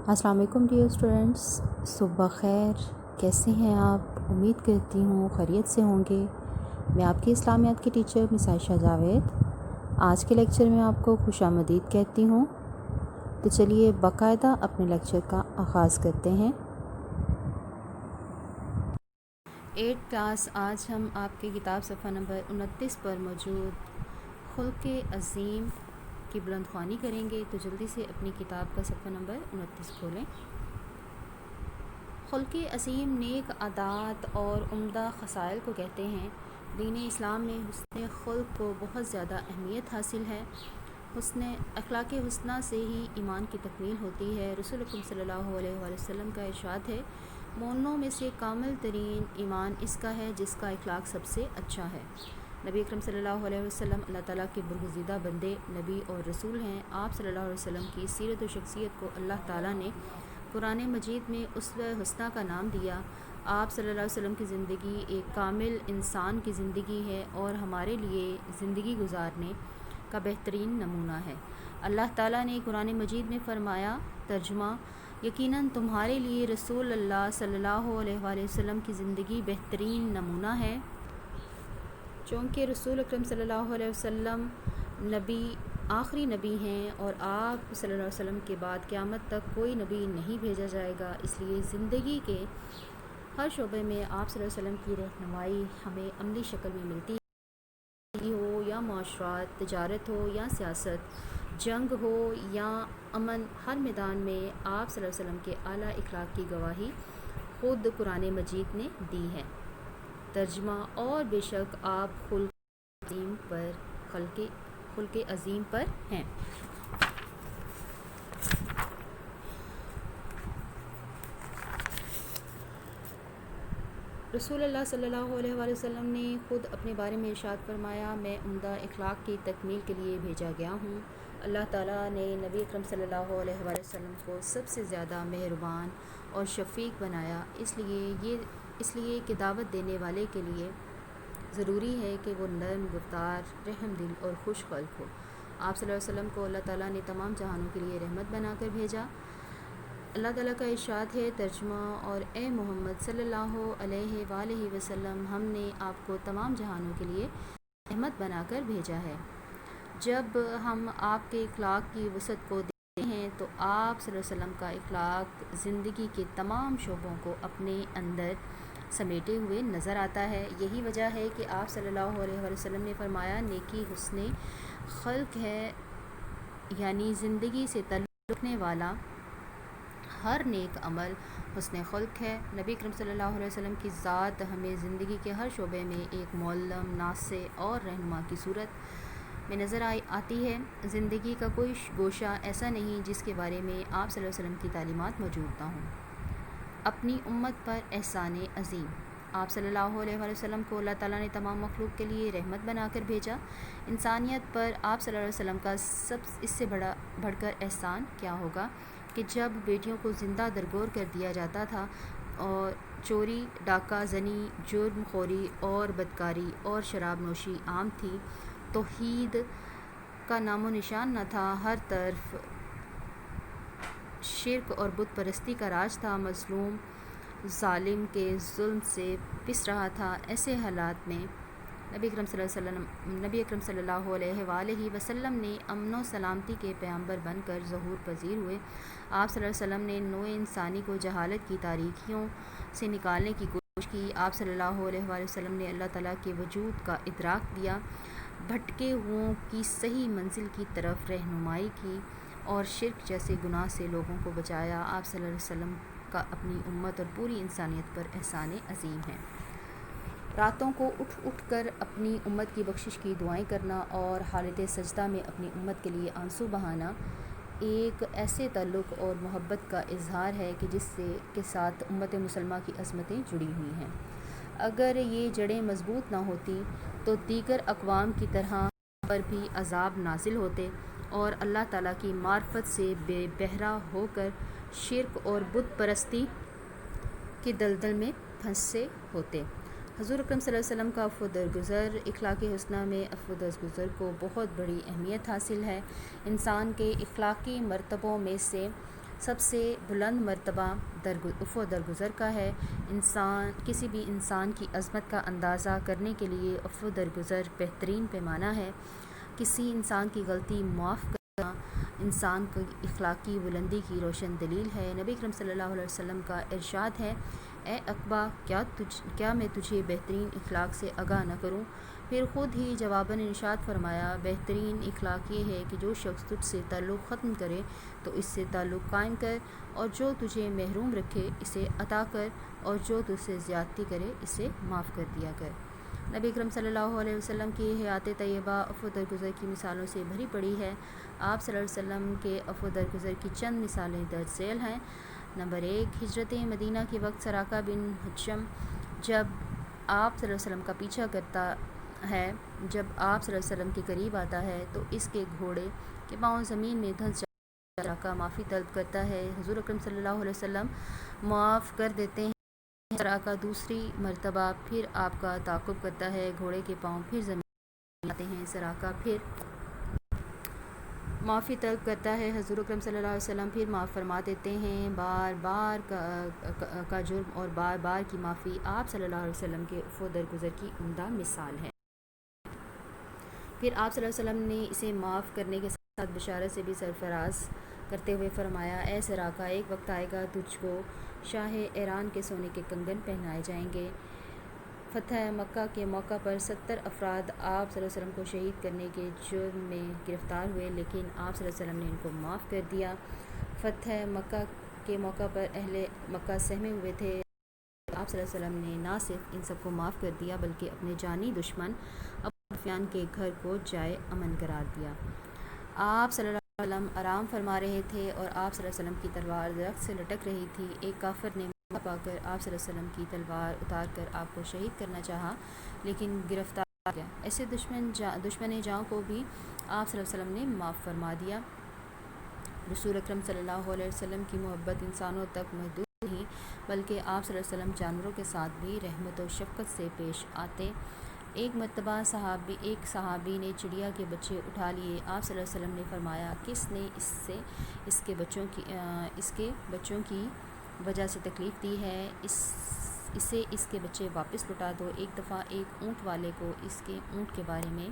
السلام علیکم dear students, صبح خیر۔ کیسے ہیں آپ؟ امید کرتی ہوں خیریت سے ہوں گے۔ میں آپ کی اسلامیات کی ٹیچر مس عائشہ جاوید آج کے لیکچر میں آپ کو خوش آمدید کہتی ہوں۔ تو چلیے باقاعدہ اپنے لیکچر کا آغاز کرتے ہیں۔ 8 کلاس آج ہم آپ کی کتاب صفحہ نمبر 29 پر موجود خلق عظیم کی بلند خوانی کریں گے، تو جلدی سے اپنی کتاب کا صفحہ نمبر 29 کھولیں۔ خلق عظیم نیک عادات اور عمدہ خصائل کو کہتے ہیں۔ دین اسلام میں حسن خلق کو بہت زیادہ اہمیت حاصل ہے۔ اخلاق حسنہ سے ہی ایمان کی تکمیل ہوتی ہے۔ رسول اکرم صلی اللہ علیہ وآلہ وسلم کا ارشاد ہے، مومنوں میں سے کامل ترین ایمان اس کا ہے جس کا اخلاق سب سے اچھا ہے۔ نبی اکرم صلی اللہ علیہ وسلم اللہ تعالیٰ کے برگزیدہ بندے، نبی اور رسول ہیں۔ آپ صلی اللہ علیہ وسلم کی سیرت و شخصیت کو اللہ تعالیٰ نے قرآن مجید میں اسوہ حسنہ کا نام دیا۔ آپ صلی اللہ علیہ وسلم کی زندگی ایک کامل انسان کی زندگی ہے اور ہمارے لیے زندگی گزارنے کا بہترین نمونہ ہے۔ اللہ تعالیٰ نے قرآن مجید میں فرمایا، ترجمہ: یقیناً تمہارے لیے رسول اللہ صلی اللہ علیہ وآلہ وسلم کی زندگی بہترین نمونہ ہے۔ چونکہ رسول اکرم صلی اللہ علیہ وسلم آخری نبی ہیں اور آپ صلی اللہ علیہ وسلم کے بعد قیامت تک کوئی نبی نہیں بھیجا جائے گا، اس لیے زندگی کے ہر شعبے میں آپ صلی اللہ علیہ وسلم کی رہنمائی ہمیں عملی شکل میں ملتی ہے، ہو یا معاشرات، تجارت ہو یا سیاست، جنگ ہو یا امن، ہر میدان میں آپ صلی اللہ علیہ وسلم کے اعلیٰ اخلاق کی گواہی خود قرآن مجید نے دی ہے۔ ترجمہ: اور بے شک آپ خلق عظیم پر ہیں۔ رسول اللہ صلی اللہ علیہ وآلہ وسلم نے خود اپنے بارے میں ارشاد فرمایا، میں عمدہ اخلاق کی تکمیل کے لیے بھیجا گیا ہوں۔ اللہ تعالیٰ نے نبی اکرم صلی اللہ علیہ وآلہ وسلم کو سب سے زیادہ مہربان اور شفیق بنایا، اس لیے کہ دعوت دینے والے کے لیے ضروری ہے کہ وہ نرم گفتار، رحم دل اور خوش خلق ہو۔ آپ صلی اللہ علیہ وسلم کو اللہ تعالیٰ نے تمام جہانوں کے لیے رحمت بنا کر بھیجا۔ اللہ تعالیٰ کا ارشاد ہے، ترجمہ: اور اے محمد صلی اللہ علیہ وآلہ وسلم، ہم نے آپ کو تمام جہانوں کے لیے رحمت بنا کر بھیجا ہے۔ جب ہم آپ کے اخلاق کی وسعت کو دیکھتے ہیں تو آپ صلی اللہ علیہ وسلم کا اخلاق زندگی کے تمام شعبوں کو اپنے اندر سمیٹے ہوئے نظر آتا ہے۔ یہی وجہ ہے کہ آپ صلی اللہ علیہ وآلہ وسلم نے فرمایا، نیکی حسن خلق ہے، یعنی زندگی سے تعلق رکھنے والا ہر نیک عمل حسن خلق ہے۔ نبی اکرم صلی اللہ علیہ وسلم کی ذات ہمیں زندگی کے ہر شعبے میں ایک معلم، ناصح اور رہنما کی صورت میں نظر آتی ہے۔ زندگی کا کوئی گوشہ ایسا نہیں جس کے بارے میں آپ صلی اللہ علیہ وسلم کی تعلیمات موجود نہ ہوں۔ اپنی امت پر احسان عظیم: آپ صلی اللہ علیہ وآلہ وسلم کو اللہ تعالیٰ نے تمام مخلوق کے لیے رحمت بنا کر بھیجا۔ انسانیت پر آپ صلی اللہ علیہ وسلم کا اس سے بڑھ کر احسان کیا ہوگا کہ جب بیٹیوں کو زندہ درگور کر دیا جاتا تھا اور چوری، ڈاکہ زنی، جرم خوری اور بدکاری اور شراب نوشی عام تھی، توحید کا نام و نشان نہ تھا، ہر طرف شرک اور بت پرستی کا راج تھا، مظلوم ظالم کے ظلم سے پس رہا تھا، ایسے حالات میں نبی اکرم صلی اللہ علیہ وآلہ وسلم نے امن و سلامتی کے پیغمبر بن کر ظہور پذیر ہوئے۔ آپ صلی اللہ علیہ وسلم نے نوع انسانی کو جہالت کی تاریکیوں سے نکالنے کی کوشش کی۔ آپ صلی اللہ علیہ وآلہ وسلم نے اللہ تعالیٰ کے وجود کا ادراک دیا، بھٹکے ہوئوں کی صحیح منزل کی طرف رہنمائی کی اور شرک جیسے گناہ سے لوگوں کو بچایا۔ آپ صلی اللہ علیہ وسلم کا اپنی امت اور پوری انسانیت پر احسان عظیم ہے۔ راتوں کو اٹھ کر اپنی امت کی بخشش کی دعائیں کرنا اور حالت سجدہ میں اپنی امت کے لیے آنسو بہانا ایک ایسے تعلق اور محبت کا اظہار ہے کہ جس کے ساتھ امت مسلمہ کی عظمتیں جڑی ہوئی ہیں۔ اگر یہ جڑیں مضبوط نہ ہوتی تو دیگر اقوام کی طرح پر بھی عذاب نازل ہوتے اور اللہ تعالیٰ کی معرفت سے بے بہرہ ہو کر شرک اور بت پرستی کے دلدل میں پھنسے ہوتے۔ حضور اکرم صلی اللہ علیہ وسلم کا عفو درگزر: اخلاق حسنہ میں عفو درگزر کو بہت بڑی اہمیت حاصل ہے۔ انسان کے اخلاقی مرتبوں میں سے سب سے بلند مرتبہ افو درگزر کا ہے۔ کسی بھی انسان کی عظمت کا اندازہ کرنے کے لیے افو درگزر بہترین پیمانہ ہے۔ کسی انسان کی غلطی معاف کرنا انسان کی اخلاقی بلندی کی روشن دلیل ہے۔ نبی اکرم صلی اللہ علیہ وسلم کا ارشاد ہے، اے عقبہ، کیا میں تجھے بہترین اخلاق سے آگاہ نہ کروں؟ پھر خود ہی جواباً ارشاد فرمایا، بہترین اخلاق یہ ہے کہ جو شخص تجھ سے تعلق ختم کرے تو اس سے تعلق قائم کر، اور جو تجھے محروم رکھے اسے عطا کر، اور جو تجھ سے زیادتی کرے اسے معاف کر دیا کر۔ نبی اکرم صلی اللہ علیہ وسلم کی حیات طیبہ عفو درگزر کی مثالوں سے بھری پڑی ہے۔ آپ صلی اللہ علیہ وسلم کے عفو درگزر کی چند مثالیں درج ذیل ہیں۔ نمبر 1، ہجرت مدینہ کے وقت سراقہ بن حشم جب آپ صلی اللہ علیہ وسلم کا پیچھا کرتا ہے، جب آپ صلی اللہ علیہ وسلم کے قریب آتا ہے تو اس کے گھوڑے کے پاؤں زمین میں دھنس جاتے ہیں۔ سراقہ معافی طلب کرتا ہے، حضور اکرم صلی اللہ علیہ وسلم معاف کر دیتے ہیں۔ سراقہ دوسری مرتبہ پھر آپ کا تعاقب کرتا ہے، گھوڑے کے پاؤں پھر زمین میں آتے ہیں۔ سراقہ پھر معافی طلب کرتا ہے، حضور اکرم صلی اللہ علیہ وسلم پھر معاف فرما دیتے ہیں۔ بار بار کا جرم اور بار بار کی معافی آپ صلی اللہ علیہ وسلم کے عفو درگزر کی عمدہ مثال ہے۔ پھر آپ صلی اللہ علیہ وسلم نے اسے معاف کرنے کے ساتھ بشارت سے بھی سرفراز کرتے ہوئے فرمایا، اے سراقہ، ایک وقت آئے گا تجھ کو شاہ ایران کے سونے کے کنگن پہنائے جائیں گے۔ فتح مکہ کے موقع پر 70 افراد آپ صلی اللہ علیہ وسلم کو شہید کرنے کے جرم میں گرفتار ہوئے، لیکن آپ صلی اللہ علیہ وسلم نے ان کو معاف کر دیا۔ فتح مکہ کے موقع پر اہل مکہ سہمے ہوئے تھے، آپ صلی اللہ علیہ وسلم نے نہ صرف ان سب کو معاف کر دیا بلکہ اپنے جانی دشمن ابو سفیان کے گھر کو جائے امن قرار دیا۔ آپ صلی اللہ علیہ وسلم آرام فرما رہے تھے اور آپ صلی اللہ علیہ وسلم کی تلوار درخت سے لٹک رہی تھی۔ ایک کافر نے موقع پا کر آپ صلی اللہ علیہ وسلم کی تلوار اتار کر آپ کو شہید کرنا چاہا لیکن گرفتار ہو گیا۔ ایسے دشمن جاں کو بھی آپ صلی اللہ علیہ وسلم نے معاف فرما دیا۔ رسول اکرم صلی اللہ علیہ وسلم کی محبت انسانوں تک محدود نہیں بلکہ آپ صلی اللہ علیہ وسلم جانوروں کے ساتھ بھی رحمت و شفقت سے پیش آتے۔ ایک مرتبہ ایک صحابی نے چڑیا کے بچے اٹھا لیے۔ آپ صلی اللہ علیہ وسلم نے فرمایا، کس نے اس کے بچوں کی وجہ سے تکلیف دی ہے، اسے اس کے بچے واپس لوٹا دو۔ ایک دفعہ ایک اونٹ والے کو اس کے اونٹ کے بارے میں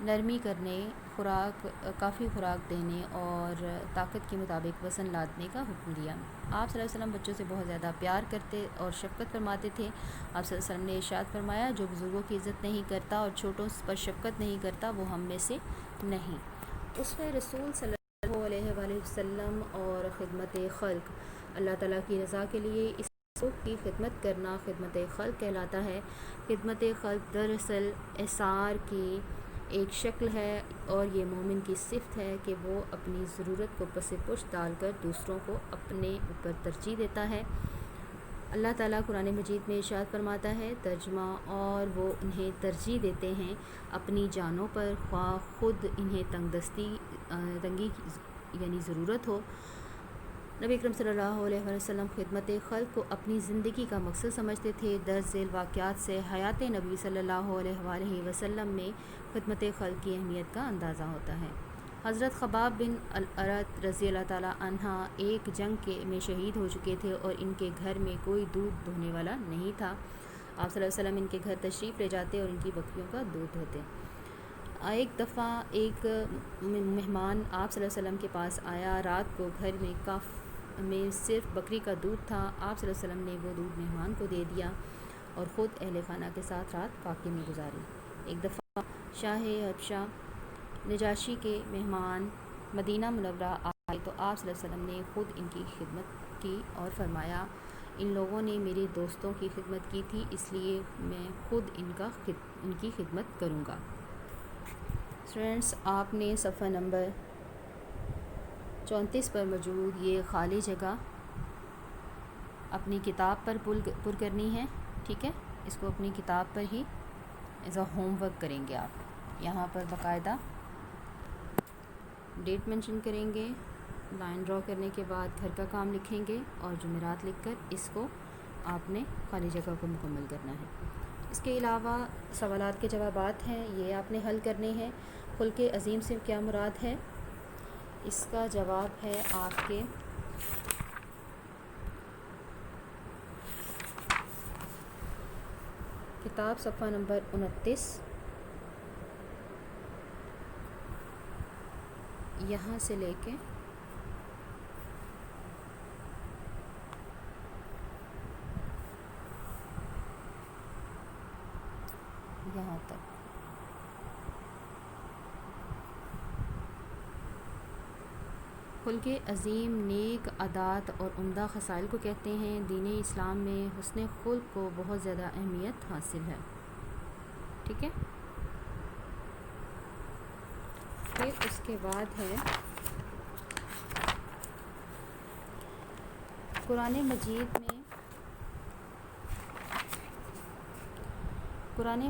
نرمی کرنے، کافی خوراک دینے اور طاقت کے مطابق وزن لادنے کا حکم دیا۔ آپ صلی اللہ علیہ وسلم بچوں سے بہت زیادہ پیار کرتے اور شفقت فرماتے تھے۔ آپ صلی اللہ علیہ وسلم نے ارشاد فرمایا، جو بزرگوں کی عزت نہیں کرتا اور چھوٹوں پر شفقت نہیں کرتا وہ ہم میں سے نہیں۔ اسوہ رسول صلی اللہ علیہ وآلہ وسلم اور خدمت خلق، اللہ تعالیٰ کی رضا کے لیے اس مخلوق کی خدمت کرنا خدمت خلق کہلاتا ہے۔ خدمت خلق دراصل احسار کی ایک شکل ہے اور یہ مومن کی صفت ہے کہ وہ اپنی ضرورت کو پس پشت ڈال کر دوسروں کو اپنے اوپر ترجیح دیتا ہے۔ اللہ تعالیٰ قرآن مجید میں ارشاد فرماتا ہے، ترجمہ، اور وہ انہیں ترجیح دیتے ہیں اپنی جانوں پر، خواہ خود انہیں تنگی یعنی ضرورت ہو۔ نبی اکرم صلی اللہ علیہ وسلم خدمت خلق کو اپنی زندگی کا مقصد سمجھتے تھے۔ درج ذیل واقعات سے حیات نبی صلی اللہ علیہ وآلہ وسلم میں خدمت خلق کی اہمیت کا اندازہ ہوتا ہے۔ حضرت خباب بن الارت رضی اللہ تعالیٰ عنہ ایک جنگ میں شہید ہو چکے تھے اور ان کے گھر میں کوئی دودھ دھونے والا نہیں تھا۔ آپ صلی اللہ علیہ وسلم ان کے گھر تشریف لے جاتے اور ان کی بکریوں کا دودھ دھوتے۔ ایک دفعہ ایک مہمان آپ صلی اللہ علیہ وسلم کے پاس آیا، رات کو گھر میں صرف بکری کا دودھ تھا۔ آپ صلی اللہ علیہ وسلم نے وہ دودھ مہمان کو دے دیا اور خود اہل خانہ کے ساتھ رات پاکی میں گزاری۔ ایک دفعہ شاہ حبشہ نجاشی کے مہمان مدینہ منورہ آئے تو آپ صلی اللہ علیہ وسلم نے خود ان کی خدمت کی اور فرمایا، ان لوگوں نے میرے دوستوں کی خدمت کی تھی اس لیے میں خود ان کی خدمت کروں گا۔ اسٹوڈنٹس، آپ نے صفحہ نمبر 34 پر موجود یہ خالی جگہ اپنی کتاب پر پر کرنی ہے، ٹھیک ہے؟ اس کو اپنی کتاب پر ہی ایز اے ہوم ورک کریں گے۔ آپ یہاں پر باقاعدہ ڈیٹ منشن کریں گے، لائن ڈرا کرنے کے بعد گھر کا کام لکھیں گے اور جمعرات لکھ کر اس کو آپ نے خالی جگہ کو مکمل کرنا ہے۔ اس کے علاوہ سوالات کے جوابات ہیں، یہ آپ نے حل کرنے ہیں۔ خلق عظیم سے کیا مراد ہے؟ اس کا جواب ہے آپ کے کتاب صفحہ نمبر 29، یہاں سے لے کے یہاں تک۔ خلق عظیم نیک عادات اور عمدہ خصال کو کہتے ہیں۔ دین اسلام میں حسن خلق کو بہت زیادہ اہمیت حاصل ہے، ٹھیک ہے۔ پھر اس کے بعد ہے قرآن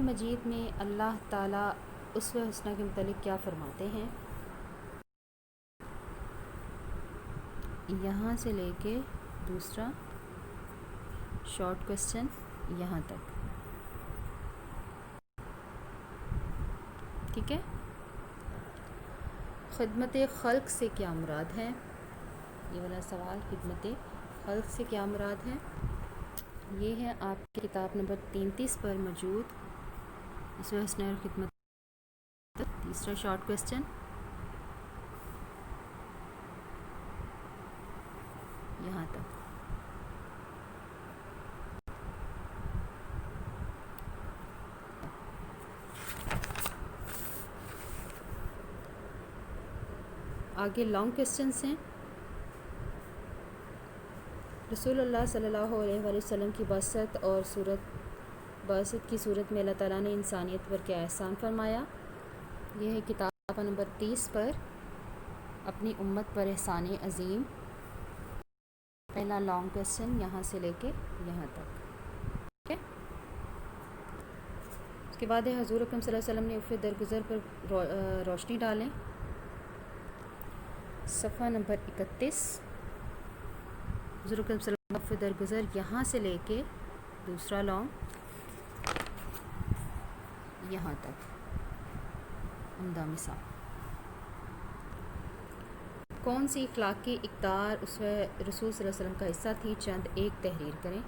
مجید میں اللہ تعالیٰ اسوہ حسنہ کے متعلق کیا فرماتے ہیں؟ یہاں سے لے کے دوسرا شارٹ کوسچن یہاں تک، ٹھیک ہے۔ خدمت خلق سے کیا مراد ہے؟ یہ والا سوال، خدمت خلق سے کیا مراد ہے؟ یہ ہے آپ کی کتاب نمبر 33 پر موجود اسوہ حسنہ اور خدمت۔ تیسرا شارٹ کوسچن یہاں تک۔ آگے لانگ کوسچنس ہیں۔ رسول اللہ صلی اللہ علیہ وآلہ وسلم کی بعثت کی صورت میں اللہ تعالیٰ نے انسانیت پر کیا احسان فرمایا؟ یہ ہے کتاب نمبر 30 پر اپنی امت پر احسان عظیم، پہلا لانگ کوسچن یہاں سے لے کے یہاں تک، ٹھیک ہے۔ اس کے بعد ہے حضور اکرم صلی اللہ علیہ وسلم نے عفو درگزر پر روشنی ڈالیں، صفحہ نمبر 31۔ حضور اکرم صلی اللہ علیہ وسلم عفو درگزر یہاں سے لے کے دوسرا لانگ یہاں تک، عمدہ مثال۔ کون سی اخلاقی اقدار اسوہ رسول صلی اللہ علیہ وسلم کا حصہ تھی؟ چند ایک تحریر کریں۔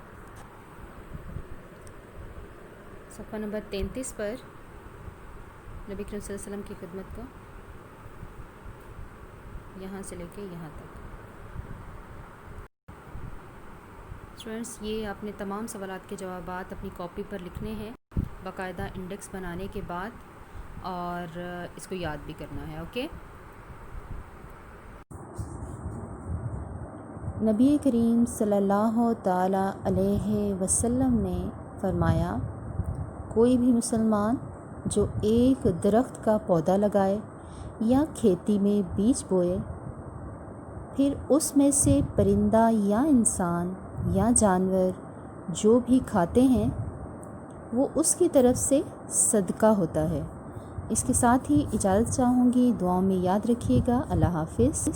صفحہ نمبر 33 پر نبی کریم صلی اللہ علیہ وسلم کی خدمت کو یہاں سے لے کے یہاں تک۔ اسٹوڈنٹس، یہ آپ نے تمام سوالات کے جوابات اپنی کاپی پر لکھنے ہیں باقاعدہ انڈیکس بنانے کے بعد، اور اس کو یاد بھی کرنا ہے، اوکے۔ نبی کریم صلی اللہ تعالیٰ علیہ وسلم نے فرمایا، کوئی بھی مسلمان جو ایک درخت کا پودا لگائے یا کھیتی میں بیج بوئے، پھر اس میں سے پرندہ یا انسان یا جانور جو بھی کھاتے ہیں وہ اس کی طرف سے صدقہ ہوتا ہے۔ اس کے ساتھ ہی اجازت چاہوں گی، دعاؤں میں یاد رکھیے گا۔ اللہ حافظ۔